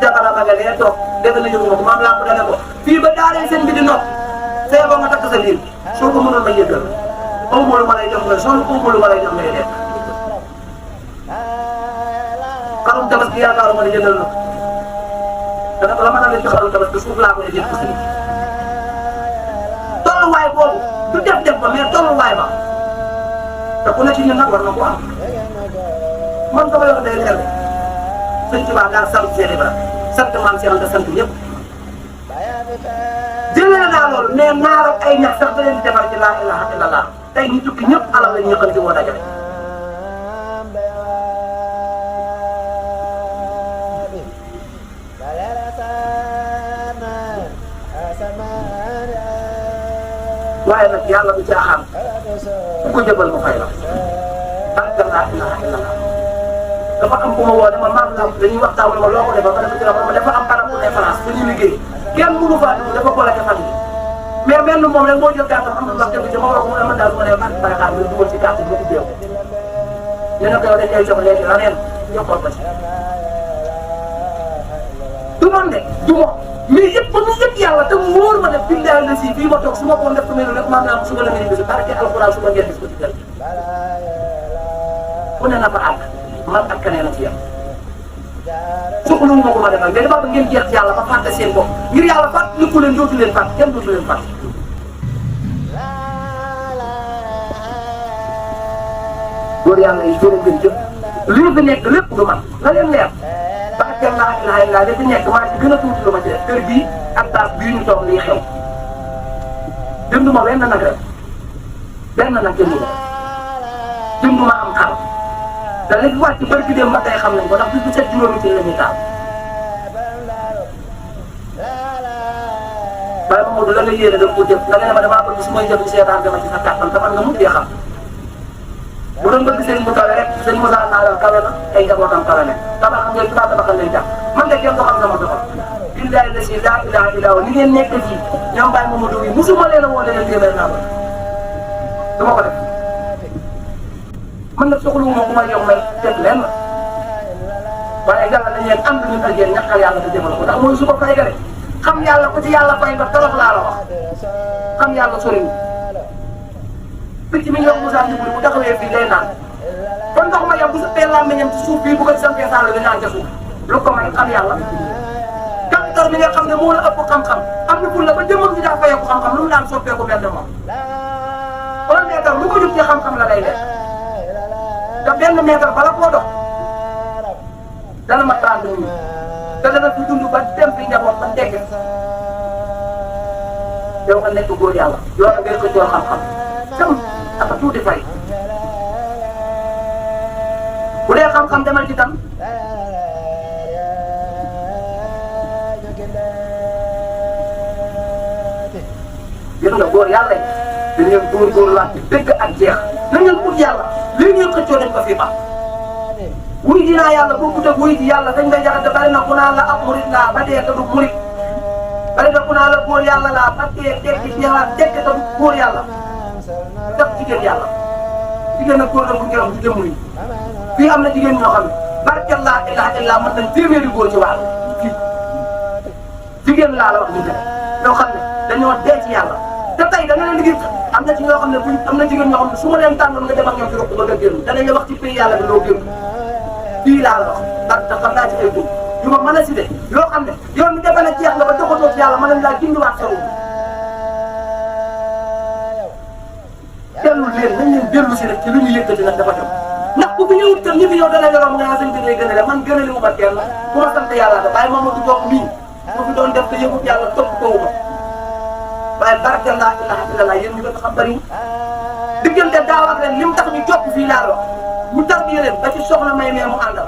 jàppala magal yi toog dégg na yëngu ma ko maam laa ko dane ko fii ba daaree sëñ bi di nopp see boo nga takk sa liir soo ko mënoon ma yëggal aw ma lu ma lay jox nga sol aw ma lu ma lay jox ngay def xarum tabaski yaakaaruma ne jëndal na dana ko la mën a leen ci xarum tabaski suuf laa koy jël ko si tolluwaay boobu du def ba mais tolluwaay ba te ku ne ci ñun nag war na ko am man dama yor day leer sëñ Tuubaa daal sant seen i bara sant maam si Anta sant ñëpp jëlee naa loolu mais naar ak ay ñax sax da leen di defar ci laa ilaha illallah tey ñu tukki ñëpp alal la ñu yëkkati woo dajale waaye nag yàlla du caaxaan ku ko jëbal ma fay la ak laa ilaha illallah dafa am ku ma woo ne ma maam la dañuy waxtaan ma loo ko defal ma dafa jëlaat ma dafa am barab bu ne France bu ñuy liggéey kenn mënu faa dugg dafa boole ca famille mais mel moom rek moo jël gàttam am na wax dëgg ci ma wax mu ne man daal ma ne man bay xaar bi dugal ci gàtt bi ma ubbeeku ñu ne ko yow dañ koy jox léegi leneen yokkoon ko ci du man de du moom mais yëpp ba mu yëpp yàlla te mu wóor ma ne billahi la si fii ma toog su ma ko def ko mel rek maam naa suba la ngeen gis barke alxuraan suba ngeen gis ko ci kër gi fu ne na fa àgg man ak keneen a ci yem soxla wu ma ko ma defal mais dafa bëgg ngeen jeex ci yàlla ba fàtte seen bopp ngir yàlla fàtt ñu ko leen dootu leen fàtt kenn dootu leen fàtt góor yàlla yi jërë ngeen jëf lii fi nekk lépp du man na leen leer barke laa ilaha illa li fi nekk maa ci gën a tuuti lu ma ci def kër bii ak taas bii ñu toog lii xew jënduma benn nag rek benn nag jënduma am xar te li fi wàcc bëri bi dem ba tey xam nañ ko ndax bis bu set juróomi ci la ñuy taal waaye Mamadou la nga yéene da ko jëf da nga ne ma damaa bëgg su may jëf seetaan dama ci sa kàttan te man nga mujjee xam bu doon bëgg sëriñ bu kawe rek sëriñ Moussa Naalal kawe na ay njabootam kawe na tabax ngeen tubaab tabaxal lay jàpp man de kenn du xam sama doxal billahi la si laa ilaha illa li ngeen nekk fii ñoom Baye Mamadou yi musuma leen a woo leen téeméer naa ko du ma ko def man nag soxlawuma ku ma yow may teg leen waaye yàlla dañ leen am lu ñu ak yéen ñaqal yàlla te jëmal ko ndax mooy su ko fay gare xam yàlla ku ci yàlla fay nga torox laa la wax xam yàlla soriwul picc mi ñoom Moussa Ndiour bu taxawee fii day naan kon ndox ma yow bu sa teel làmmiñam ci suuf bii bu ko sampee sàll bi naan ca suuf lu ko may xam yàlla. kàttan mi nga xam ne moo la ëpp xam-xam am na pour la ba jëmmam ji daa fayeeku xam-xam lu mu daan soppeeku benn moom. un mètre lu ko jub ci xam-xam la lay def te benn mètre bala koo dox dana ma 30 minutes te dana fi dund ba dem fi njaboot ba dégg yow nga nekk góor yàlla loolu ngay ko jox xam-xam sam dafa tuuti fay bu dee xam-xam demal ci tam gis nga góor yàlla yi dañ leen góorgóorluwaat ci dëgg ak jeex na ngeen ut yàlla lii ngeen xëccoo dañ ko fi ba wuy ji naa yàlla bokkut ak wuy ji yàlla dañ koy jaxase bari na ku naan la ab murit laa ba dee te du murit bari na ku naan la góor yàlla laa ba dee tekki jeexaat tekki te du góor yàlla def jigéen yàlla jigéen ak góor la bu ngeen jigéen muy fii am na jigéen ñoo xam ne barke laa ilaha illa mën nañ téeméeri góor ci wàll fii jigéen laa la wax ñu ne ñoo xam ne dañoo dee ci yàlla te tey da nga leen di gis am na ci ñoo xam ne buñ am na jigéen ñoo xam ne su ma leen tànnoon nga dem ak ñoom ci roq ba nga génn danañ la wax ci pays yàlla bi loo génn fii laa la wax ndax xam naa ci ay dugub yu ma mën a cité yoo xam ne yoon mi defe na jeex nga ba doxatoo ci yàlla mën nañ laa gindiwaat sa ruum dellu leen nañ leen dellu si rek ci lu ñu yëkkati nag dafa dem ndax ku fi ñëwut kër ñi fi ñëw dana yoroon nga sëñ bi day gën a dem man gën a li mu ma kenn ku ma sant yàlla da bàyyi moom du bokk mii mu fi doon def te yëgut yàlla topp ko wu ma waaye barke laa ilaha illallah yéen ñu ko xam bëri diggante daaw ak ren li mu tax ñu jokk fii laa wax mu tarbiye leen ba ci soxna may mee mu àndal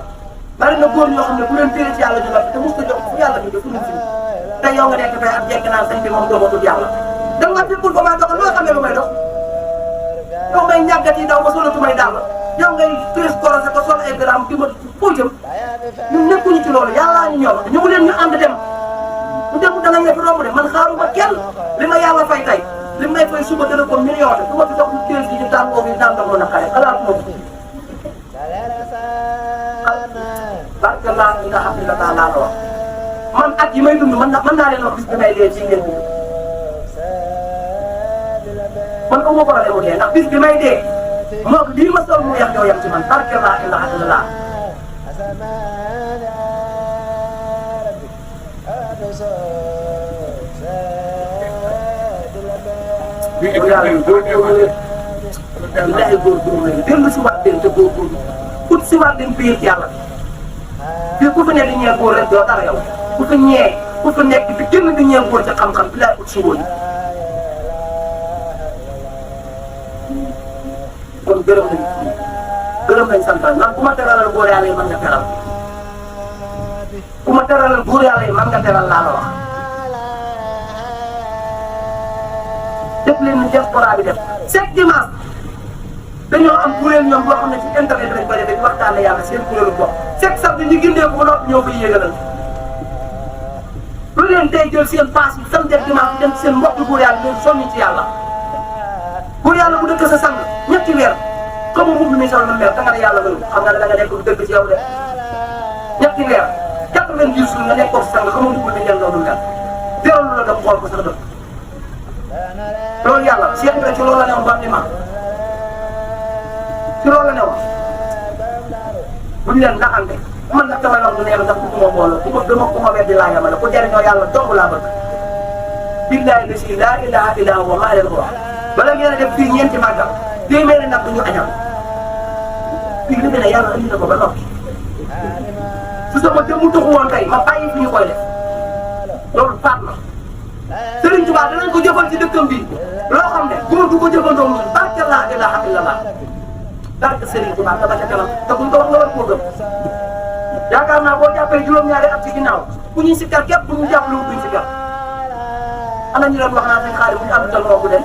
bari na góor ñoo xam ne bu leen téye ci yàlla ñu fu mos ko jox fu yàlla ñu fu mu fi te yow nga nekk fay ak jekk naan sëñ bi moom doomatul yàlla da nga fi pour ba maa doxal loo xamee lu may dox yow ngay ñàggat yi daw ba solatu may dàll yow ngay treize korosé ko sol ay gramme di ma foo jëm ñun nekkuñu ci loolu yàllaa ñu ñor ñëw leen ñu ànd dem bu dem dana ñëw fi romb de man xaaruma kenn li ma yàlla fay tey li may fay suba dana ko million de su ma fi dox ñu teel si ñu tàngoo bi naan ndox mu naqare xalaatuma ko barke laa ilaha illallah laa la wax man at yi may dund mën naa leen wax bis bi may dee ci ngeen dund man amoo problème mu dee ndax bis bi may dee moo lii ma sol mu weex ñoo yem ci man barke laa ilaha illallah bu yàlla góorgóorlu leen billahi góorgóorlu leen dellu si waat leen te góorgóorlu ut si waat leen biir yàlla fii ku fi ne di ñee góor rek doo dara yow ku fi ñee ku fi nekk di génn di ñee góor ca xam-xam bi laay ut si woon kon gërëm nañ sant man ku ma teralal góor yàlla yi mën nga teral ku ma teralal góor yàlla yi mën nga teral laa la wax def leen ni diaspora bi def chaque dimanche dañoo am kuréel ñoom boo xam ne ci internet bi lañ koy defee di waxtaanee yàlla seen kuréelu bopp chaque samedi ñu gindee ko ba noppi ñoo koy yëgalal lu leen tey jël seen paas yi samedi ak dimanche dem seen mbokk góor yàlla leen sonni ci yàlla góor yàlla bu dëkk sa sang ñetti weer comme mbubb mi sol na mel da nga ne yàlla loolu xam nga ne da nga nekk lu dëgg ci yow de ñetti weer 90 jours nga nekk ko sa sang xamoo mbubb mi ngeen loolu mel teewlu la dem xool ko sax dëkk loolu yàlla Cheikh Ibrahima ci loolu la newoon ba am ni ma ci loolu la newoon buñ leen naxante man nag damay wax du neex ndax ku ma mbooloo ku ma dama ku ma weddi laa yamale ku jëriñoo yàlla dong laa bëgg billahi la si laa ilaha illa huwa maa leen ko wax bala ngeen a def fii ñeenti màggal téeméeri nag du ñu añal fii li mu ne yàlla indi na ko ba noppi su sama jëmmu tuxu woon tey ma bàyyi fi ñu koy def loolu faat na Serigne Touba danañ ko jëfal ci dëkkam bi loo xam ne góor du ko jëfandoo moom barke laa ilaha illallah barke Serigne Touba te ba ca kanam te buñ ko wax nga war koo gëm yaakaar naa boo jàppee juróom-ñaari at ci ginnaaw ku ñuy sikkar képp bu ñu jàpp lu duñ sikkar ana ñu doon wax naa seen xaalis bu ñu àndutal moo ko dem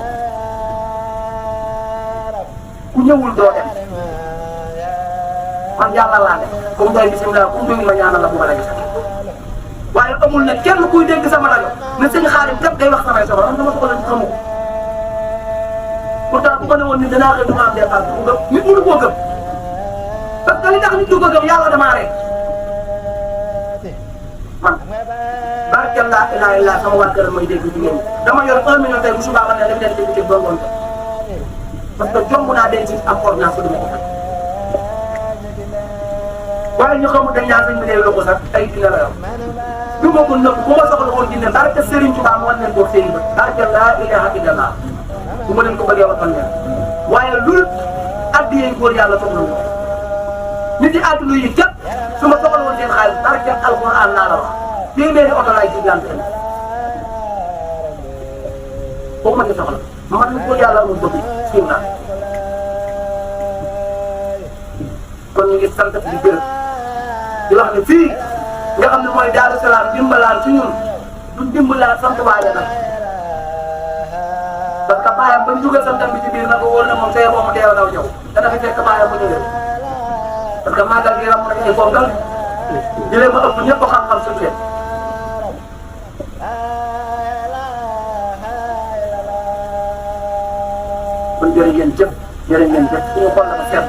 ku ñëwul doo dem man yàlla laa def comme doy bisimilah ku doyul ma ñaanal la bu ma la gis waaye amul ne kenn kuy dégg sama rajo ne sëñ Xaadim képp day wax samay soxla man dama soxla ci xamu ko pourtant bu ma ne woon ni danaa xëy du ma am dépense bu gëm nit mënu koo gëm parce que li tax nit du ko gëm yàlla damaa rek man barke laa ilaaha illa sama waa këram may dégg jigéen ñi dama yor 1 million tey bu subaa ma ne def leen dégg ci ba ngoon parce que jomb naa denc am ordonnance du ma ko fay waaye ñu xamul dañ ñaan sëñ bi dee loxo sax ay dina la yor du ma ko nëbb bu ma soxla woon dina barke Serigne Touba mu wan leen ko seen i bët barke laa ilaha illallah bu ma leen ko bëggee waxoon leen waaye lul addiyee góor yàlla soxla wu nit yi àdduna yi képp su ma soxla woon seen xaalis barke alquran naa la wax téeméeri oto laay jiblante foofu ma ci soxla man lu góor yàlla amul bëgg siiw naa kon ñu ngi sant di gërëm di wax ne fii nga xam ne mooy Daaru Salaam dimbalaan ci ñun du dimbalaan sant waaye nag parce que baayam ba ñu dugal santam bi ci biir nag wóor na moom tey moom teew daw ñëw dana fi fekk baayam bu ñëwee parce que màggal gi ram nañ ay fongal jëlee ma ëpp ñëpp xam-xam suñu leen kon jërë ngeen jëf suñu xol dafa seet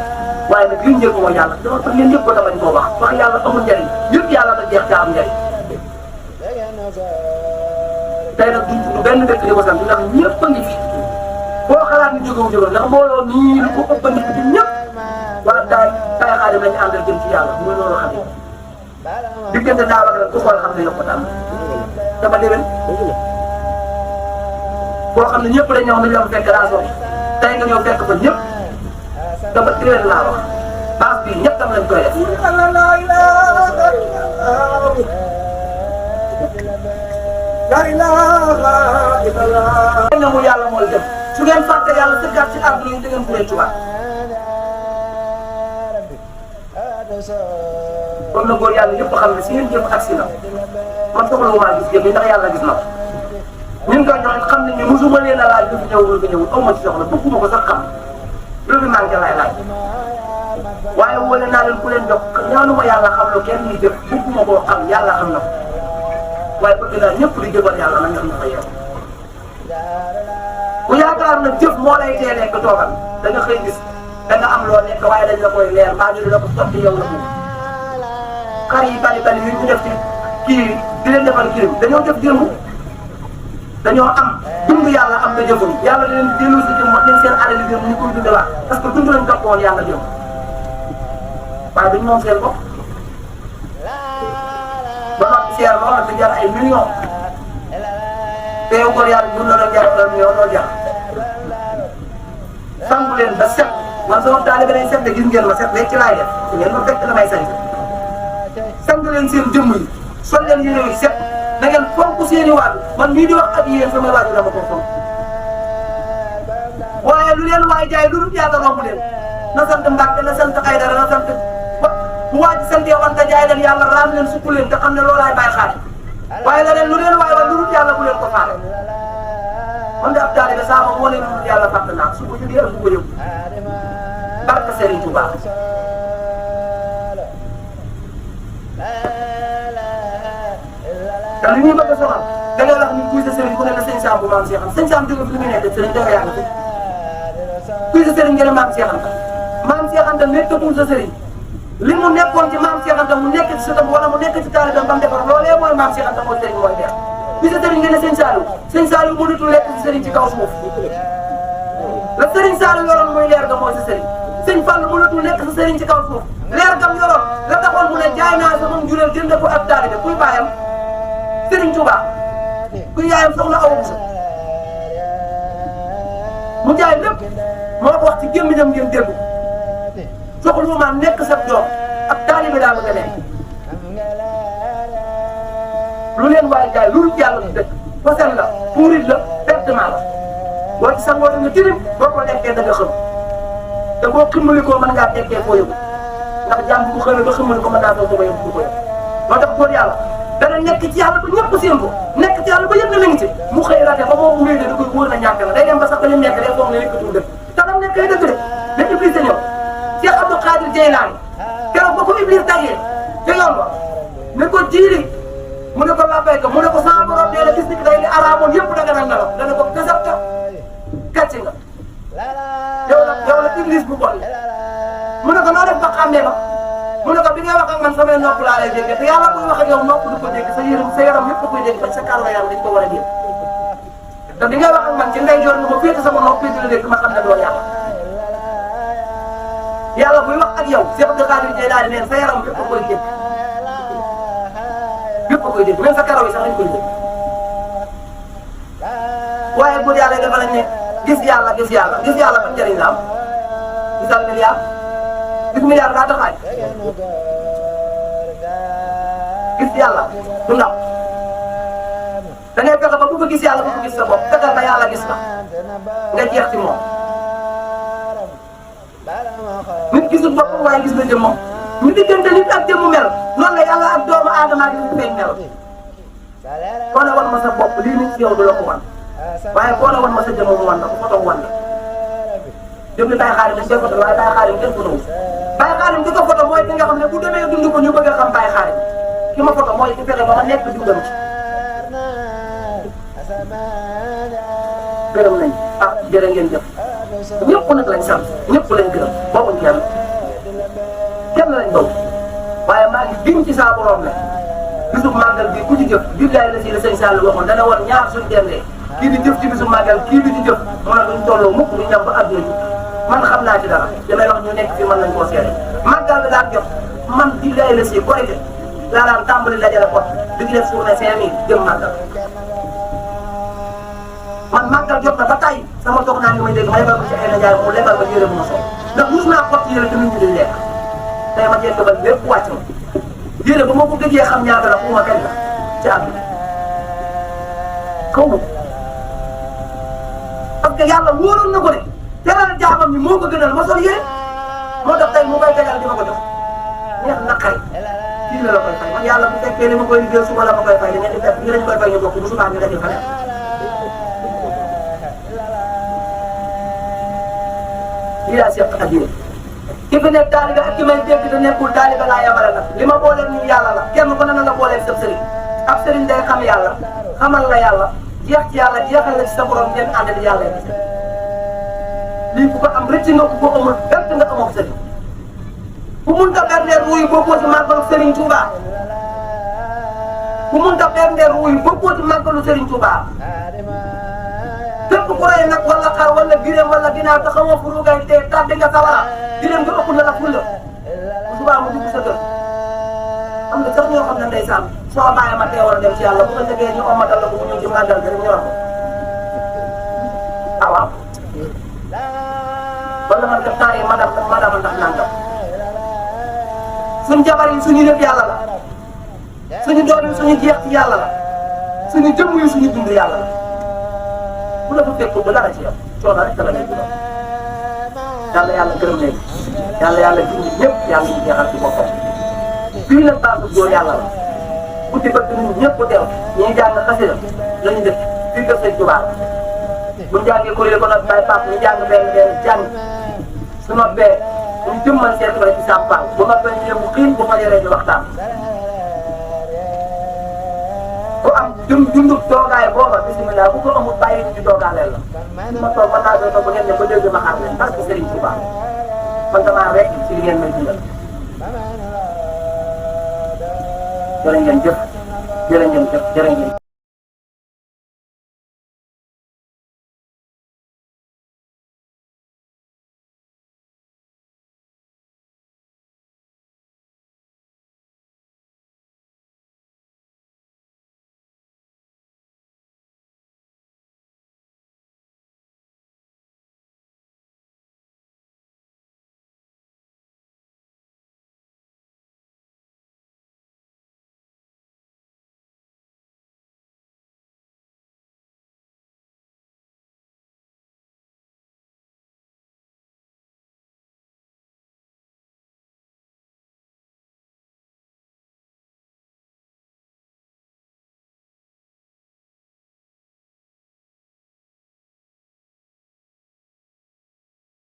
waaye nag li ñu njëkk mooy yàlla dama tax ngeen yëpp ko damañ koo wax yàlla amul njëriñ yëpp yàlla da jeex ca am njëriñ tey nag duñ tudd benn dëkk di ko sant ndax ñëpp a ngi fi boo xalaat ni jógewu ndax mbooloo nii lu ko ëpp a ngi fi ñëpp wala tay xaadim lañu àndal jëm ci yàlla muy loolu xam ne diggante daaw ak ren ku xool xam ne yokk daal dama déwén boo xam ne ñëpp dañ ñëw nañu am fekk daa sori tey nga ñëw fekk ba ñëpp dama déwén laa wax base bi ñëpp tam lañ koy def la ilaha illallah na mu yàlla moo def su ngeen fàtte yàlla sëggaat ci àdduna yi da ngeen kuree tubaab kon na góor yàlla yëpp xam ne si ngeen jëm ak si na man soxla wu maa gis jëm yi ndax yàlla gis na ko ñun koy joxe xam ne ñu mosuma leen a laaj lu fi ñëw lu fi ñëwul aw ma ci soxla bëgguma ko sax xam lu fi manqué laay laaj waaye wóole naa leen ku leen jox ñaanuma yàlla xam lu kenn ñuy def bëgguma koo xam yàlla xam na ko waaye bëgg naa ñëpp di jëbal yàlla na nga xam ne fa yow bu yaakaar na jëf moo lay tee nekk toogal da nga xëy gis da nga am loo nekk waaye dañ la koy leer mbaa ñu la ko sotti yow la ko xar yi bari yu ñu def ci kii di leen defal kii dañoo def jëngu dañoo am dund yàlla am na jëfum yàlla da leen dellu si jëm wax leen seen alal yi ñu koy dundewaat parce que dund lañ topp woon yàlla jëm waaye duñ moom seen bopp ba noppi seer loo xam ne jar ay millions te yow góor yàlla dund la jar la million loolu jar sangu leen ba set man sama taalibe day set de gis ngeen ma set léegi ci laay def su ngeen ma fekk damay sañ sang leen seen jëmm yi sol leen yére yi set na ngeen fonk seen i waat man mii di wax ak yéen sama waat dama ko fonk waaye lu leen waay jaay lu dul yàlla romb leen na sant Mbàkke na sant Aydara na sant bu waaj santee wante jaay leen yàlla raam leen sukk leen te xam ne loolaay bàyyi xaar waaye la leen lu leen waay wax lu dul yàlla bu leen ko faale man de ab taalibe saa ma moo leen lu dul yàlla fàtt naa su ko jugee ak su ko yëg barke Serigne Touba te li ñuy bëgg a soxal da ngay wax ni kuy sa sëriñ ku ne la sëñ Sam bu maam Cheikh am sëñ Sam jóge fi li muy nekk sëriñ da nga yàgg fi kuy sa sëriñ nga ne maam Cheikh Anta maam Cheikh Anta nekkatul sa sëriñ li mu nekkoon ci maam Cheikh Anta mu nekk ci sëtam wala mu nekk ci taalibam ba mu defar loolee mooy maam Cheikh Anta mooy sëriñ mooy def kuy sa sëriñ nga ne sëñ Saliou mënatul lekk ci sëriñ ci kaw suuf la sëriñ Saliou yoroon muy leer ga mooy sa sëriñ sëñ Fall mënatul nekk sa sëriñ ci kaw suuf leer gam yoroon la taxoon mu ne jaay naa sama njureel jënd ko ab taalibe kuy bàyyam Serigne Touba ku yaayam soxna Awa Bousso mu jaay lépp moo ko wax ci gémmiñam ngeen dégg soxlu ma nekk sa doom ab taalibe daa bëgg a nekk lu leen waaye jaay lu dul yàlla du dëkk fasal la puurit la pertement la boo ci sangoo da nga tirim boo ko nekkee da nga xam te boo ximmalikoo mën ngaa tekkee foo yëgu ndax jàmm bu xëyee ba ximmalikoo mën naa toog ba yëgu du ko yëg moo tax góor yàlla dana nekk ci yàlla ba ñëpp seen ko nekk ci yàlla ba yëpp na mi ngi ci mu xëy rate ba moom mu wéy da koy wóor na ñàkk la day dem ba sax ba ñu nekk day foog ne nekkatul dëgg te dam nekk ay dëgg de mais Iblis a ñëw Cheikh Abdou Khadir Jeylaani keroog ba ko Iblis dajee te yoon ba ne ko jiiri mu ne ko labbayka mu ne ko sama borom nee na bis ni ki day li araamoon yëpp da nga naan nelaw dana ko gasabta gàcce nga yow la Iblis bu bon mu ne ko noo def ba xàmmee ma mu ne ko bi ngay wax ak man samay nopp laa lay dégg te yàlla buy wax ak yow nopp du ko dégg sa yaram yëpp da koy dégg ba sa kàlla yàlla dañ ko war a dégg te bi ngay wax ak man ci ndeyjoor nga ma féete sama nopp féete la dégg ma xam ne doo yàlla yàlla buy wax ak yow Cheikh Abdou Khadir Jeylaani neen sa yaram bépp a koy dégg bépp a koy dégg même sa karaw yi sax lañ koy dégg waaye bu yàlla dafa lañ ne gis yàlla ban njëriñ la am gisal milliard gis milliard daa taxaay gis yàlla du ndaw da ngay fexe ba bu ko gis yàlla bu ko gis sa bopp fexeel ba yàlla gis la nga jeex ci moom nit gisul boppam waaye gis na jëmmam ñu diggante nit ak jëmmu mel noonu la yàlla ak doomu aadama ak ñu feeñ mel koo ne wan ma sa bopp lii nit ci yow du la ko wan waaye koo ne wan ma sa jëmm mu wan la ko foto wan la jëm ni Baye Xaadim dañ koy foto waaye Baye Xaadim kenn foto Baye Xaadim di ko foto mooy ki nga xam ne bu demee dund ko ñu bëgg a xam Baye Xaadim ki ma foto mooy ki fexe ba ma nekk dundam ci gërëm nañ ah jërë ngeen jëf ñëpp nag lañ sant ñëpp lañ gërëm boobuñ kenn lañ dow waaye maa ngi giñ ci saa borom ne bisub màggal bi ku ci jëf billaay la si la sëñ Sall waxoon dana war ñaar suñ dendee kii di jëf ci bisub màggal kii di ci jëf mu ne duñ tolloo mukk duñ dem ba àdduna ji man xam naa ci dara damay wax ñu nekk fii mën nañ koo seede màggal bi daan jot man billaay la si korite laa daan tàmbali dajale pot di ci def journée 5000 jëm màggal man màggal jot na ba tey sama toog naa ngi may dégg ma lebal ko ci ay najaay mu lebal ba yére bu ma sol ndax mus naa pot yére te nit ñi duñ lekk tey ma jekk ba lépp wàcc ma yére ba ma ko gëjee xam ñaata la fu ma kañ la ci àdduna kaw ma parce que yàlla wóoroon na ko de teral jaamam ñi moo ko gënal ma sol yére moo tax tey mu koy tegal di ma ko jox neex naqari kii la koy fay man yàlla bu fekkee li ma koy liggéey suba la ma koy fay da ngeen di def ñu lañ koy fay ñu bokk bu subaa ñu daje fa lii laa seq ak yéen ki fi nekk taaliba ak ki may dégg te nekkul taaliba laa yabale nag li ma booleel nii yàlla la kenn ku ne na nga booleel sa sëriñ ab sëriñ day xam yàlla xamal la yàlla jeex ci yàlla jeexal la ci sa borom ngeen ànd di yàlla yi lii ku ko am rëcc nga ku ko amul bépp nga amoo sëriñ ku munta berndeer wuyu bokkoo ci màggalu Sëriñ Tuuba ku munta berndeer wuyu bokkoo ci màggalu Sëriñ Tuuba képp ku rey nag wala xar wala biréem wala ginaar te xamoo fu ruugay tee tàbbi nga sawara biréem nga ëpp na la fulla bu subaa mu dugg sa kër am na sax ñoo xam ne ndeysaan soo bàyyi ma teewal dem ci yàlla bu ko tegee ñu omatal la ko bu ñëw ci màggal gi rek ñu war ko ah waaw wala man kat temps yi madama ndax nangam suñu jabar yi suñu lépp yàlla la suñu doom yi suñu jeex ci yàlla la suñu jëmm yi suñu dund yàlla la bu la fa fekk ba dara ci yow coono rek la lay dundal yàlla gërëm leen yàlla gindi ñëpp yàlla ñu jeexal ci boppam fii nag baaxul góor yàlla la guddi bëgg nit ñëpp teew ñuy jàng xasida la ñu def fii kër Sëñ Tuubaa bu ñu jàngee kuréel ko nag bay pap ñu jàng benn jàng su noppee ñu jëmmal seen ko ci sàmpaal bu noppee ñu yëngu xiin bu ma yoree ñu waxtaan ku am dundu toogaay booba bisimilah bu ko amul bàyyi ci toogaaleel la ma toog ma naa doon ba ngeen ne ba dégg ma xaar leen parce que Serigne Touba man damaa rek ci li ngeen may dundal jërë ngeen jëf jërë ngeen jëf jërë ngeen